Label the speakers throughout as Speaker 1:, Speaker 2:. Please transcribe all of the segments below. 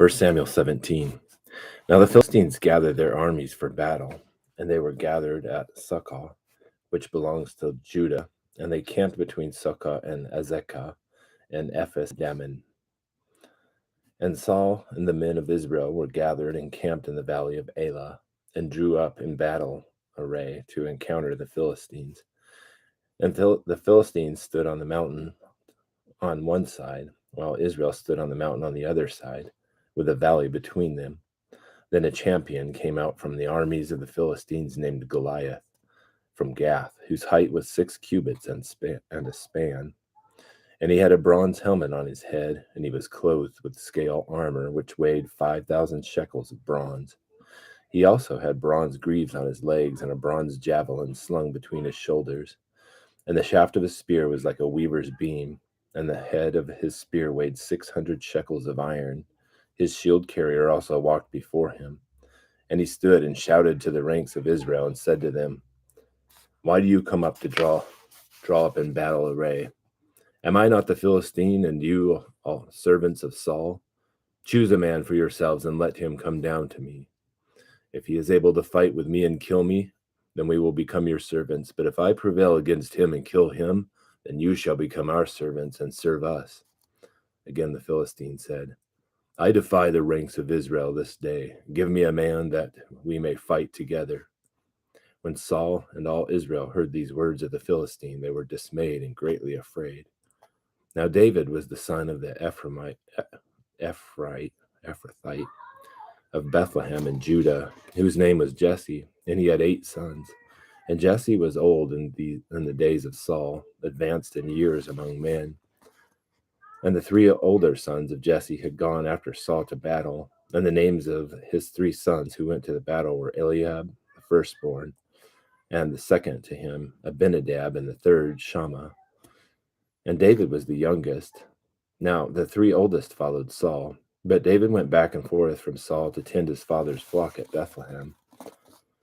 Speaker 1: 1 Samuel 17. Now the Philistines gathered their armies for battle, and they were gathered at Succoth, which belongs to Judah, and they camped between Succoth and Azekah and Ephes Dammim. And Saul and the men of Israel were gathered and camped in the valley of Elah, and drew up in battle array to encounter the Philistines. And the Philistines stood on the mountain on one side, while Israel stood on the mountain on the other side, with a valley between them. Then a champion came out from the armies of the Philistines named Goliath, from Gath, whose height was 6 cubits and a span. And he had a bronze helmet on his head, and he was clothed with scale armor, which weighed 5,000 shekels of bronze. He also had bronze greaves on his legs, and a bronze javelin slung between his shoulders. And the shaft of his spear was like a weaver's beam, and the head of his spear weighed 600 shekels of iron. His shield carrier also walked before him. And he stood and shouted to the ranks of Israel and said to them, "Why do you come up to draw up in battle array? Am I not the Philistine, and you all servants of Saul? Choose a man for yourselves and let him come down to me. If he is able to fight with me and kill me, then we will become your servants. But if I prevail against him and kill him, then you shall become our servants and serve us." Again the Philistine said, "I defy the ranks of Israel this day. Give me a man that we may fight together." When Saul and all Israel heard these words of the Philistine, they were dismayed and greatly afraid. Now David was the son of the Ephrathite of Bethlehem in Judah, whose name was Jesse, and he had 8 sons. And Jesse was old in the days of Saul, advanced in years among men. And the 3 older sons of Jesse had gone after Saul to battle, and the names of his 3 sons who went to the battle were Eliab, the firstborn, and the second to him, Abinadab, and the third, Shammah. And David was the youngest. Now the 3 oldest followed Saul, but David went back and forth from Saul to tend his father's flock at Bethlehem.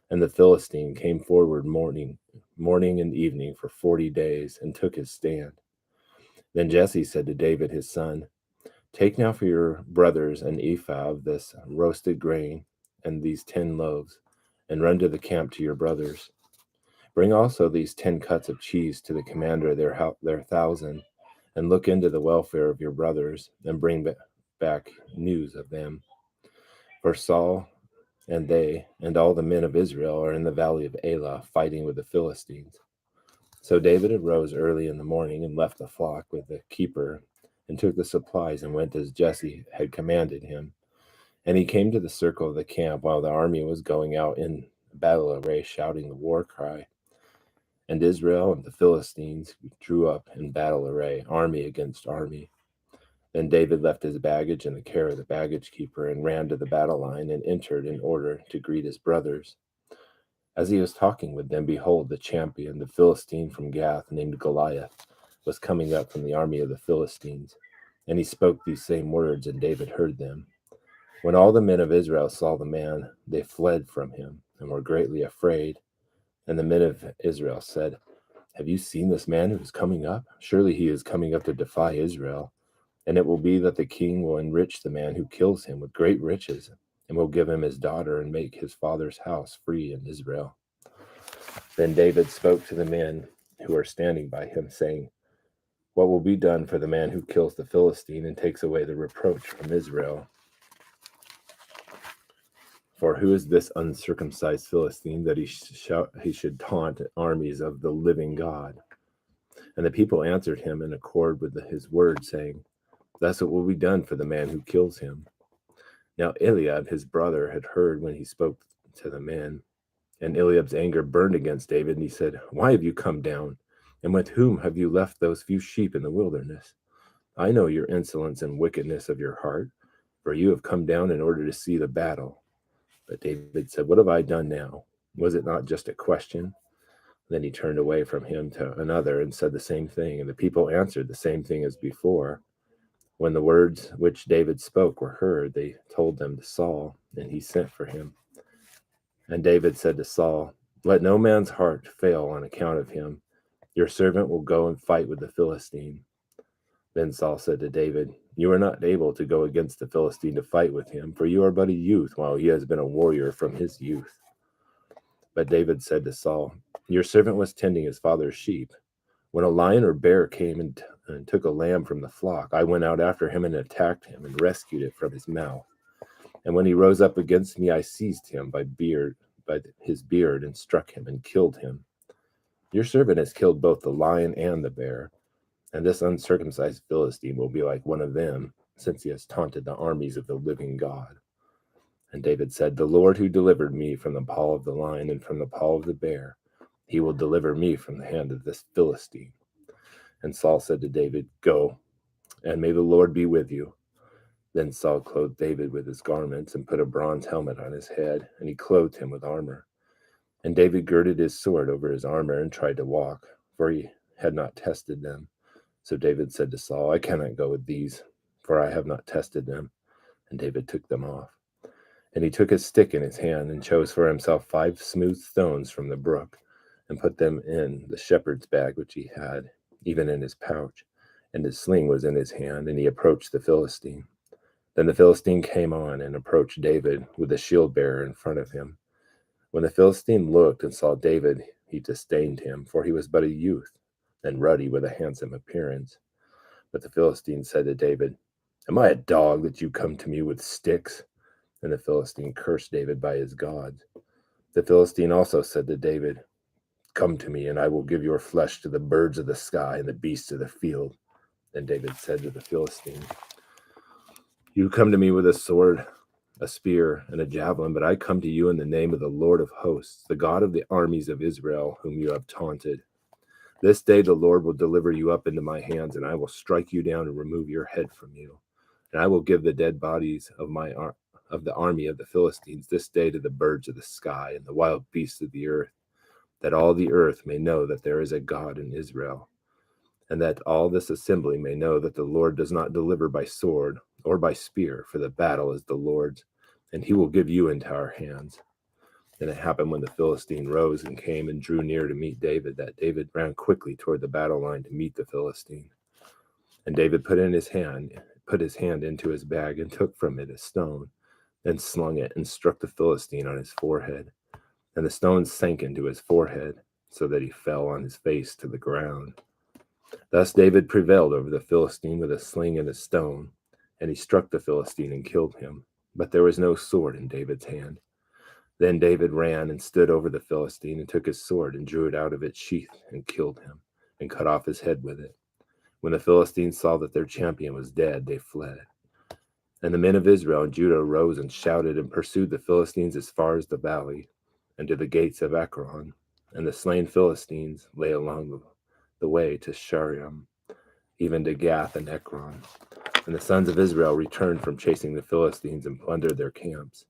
Speaker 1: And the Philistine came forward morning and evening for 40 days, and took his stand. Then Jesse said to David his son, "Take now for your brothers an ephah of this roasted grain, and these 10 loaves, and run to the camp to your brothers. Bring also these 10 cuts of cheese to the commander of their 1,000, and look into the welfare of your brothers, and bring back news of them. For Saul and they and all the men of Israel are in the valley of Elah, fighting with the Philistines." So David arose early in the morning and left the flock with the keeper, and took the supplies and went as Jesse had commanded him. And he came to the circle of the camp while the army was going out in battle array, shouting the war cry. And Israel and the Philistines drew up in battle array, army against army. Then David left his baggage in the care of the baggage keeper, and ran to the battle line, and entered in order to greet his brothers. As he was talking with them, behold, the champion, the Philistine from Gath, named Goliath, was coming up from the army of the Philistines. And he spoke these same words, and David heard them. When all the men of Israel saw the man, they fled from him, and were greatly afraid. And the men of Israel said, "Have you seen this man who is coming up? Surely he is coming up to defy Israel. And it will be that the king will enrich the man who kills him with great riches, and will give him his daughter, and make his father's house free in Israel." Then David spoke to the men who were standing by him, saying, "What will be done for the man who kills the Philistine and takes away the reproach from Israel? For who is this uncircumcised Philistine that he should taunt armies of the living God?" And the people answered him in accord with his word, saying, "Thus it will be done for the man who kills him." Now Eliab his brother had heard when he spoke to the men. And Eliab's anger burned against David, and he said, "Why have you come down? And with whom have you left those few sheep in the wilderness? I know your insolence and wickedness of your heart, for you have come down in order to see the battle." But David said, "What have I done now? Was it not just a question?" Then he turned away from him to another and said the same thing, and the people answered the same thing as before. When the words which David spoke were heard, they told them to Saul, and he sent for him. And David said to Saul, "Let no man's heart fail on account of him. Your servant will go and fight with the Philistine." Then Saul said to David, You are not able to go against the Philistine to fight with him, for you are but a youth, while he has been a warrior from his youth." But David said to Saul, "Your servant was tending his father's sheep. When a lion or bear came and took a lamb from the flock, I went out after him and attacked him and rescued it from his mouth. And when he rose up against me, I seized him by his beard and struck him and killed him. Your servant has killed both the lion and the bear, and this uncircumcised Philistine will be like one of them, since he has taunted the armies of the living God." And David said, "The Lord who delivered me from the paw of the lion and from the paw of the bear, he will deliver me from the hand of this Philistine." And Saul said to David, "Go, and may the Lord be with you." Then Saul clothed David with his garments and put a bronze helmet on his head, and he clothed him with armor. And David girded his sword over his armor and tried to walk, for he had not tested them. So David said to Saul, "I cannot go with these, for I have not tested them." And David took them off. And he took his stick in his hand and chose for himself 5 smooth stones from the brook, and put them in the shepherd's bag which he had, even in his pouch. And his sling was in his hand, and he approached the Philistine. Then the Philistine came on and approached David with the shield bearer in front of him. When the Philistine looked and saw David, he disdained him, for he was but a youth, and ruddy with a handsome appearance. But the Philistine said to David, "Am I a dog that you come to me with sticks?" And the Philistine cursed David by his gods. The Philistine also said to David, "Come to me, and I will give your flesh to the birds of the sky and the beasts of the field." Then David said to the Philistine, "You come to me with a sword, a spear, and a javelin, but I come to you in the name of the Lord of hosts, the God of the armies of Israel, whom you have taunted. This day the Lord will deliver you up into my hands, and I will strike you down and remove your head from you. And I will give the dead bodies of the army of the Philistines this day to the birds of the sky and the wild beasts of the earth, that all the earth may know that there is a God in Israel, and that all this assembly may know that the Lord does not deliver by sword or by spear, for the battle is the Lord's, and he will give you into our hands." Then it happened when the Philistine rose and came and drew near to meet David, that David ran quickly toward the battle line to meet the Philistine. And David put his hand into his bag and took from it a stone, and slung it and struck the Philistine on his forehead. And the stone sank into his forehead, so that he fell on his face to the ground. Thus David prevailed over the Philistine with a sling and a stone, and he struck the Philistine and killed him. But there was no sword in David's hand. Then David ran and stood over the Philistine and took his sword and drew it out of its sheath and killed him and cut off his head with it. When the Philistines saw that their champion was dead, they fled. And the men of Israel and Judah rose and shouted and pursued the Philistines as far as the valley and to the gates of Ekron. And the slain Philistines lay along the way to Shaaraim, even to Gath and Ekron. And the sons of Israel returned from chasing the Philistines and plundered their camps.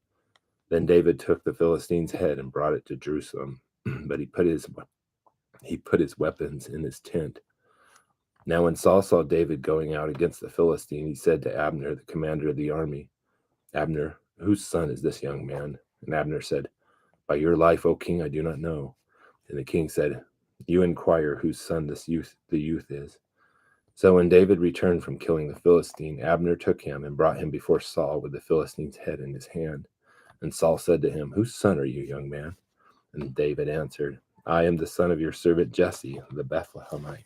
Speaker 1: Then David took the Philistine's head and brought it to Jerusalem, but he put his weapons in his tent. Now when Saul saw David going out against the Philistine, he said to Abner, the commander of the army, "Abner, whose son is this young man?" And Abner said, "By your life, O king, I do not know." And the king said, "You inquire whose son the youth is." So when David returned from killing the Philistine, Abner took him and brought him before Saul with the Philistine's head in his hand. And Saul said to him, "Whose son are you, young man?" And David answered, "I am the son of your servant Jesse, the Bethlehemite."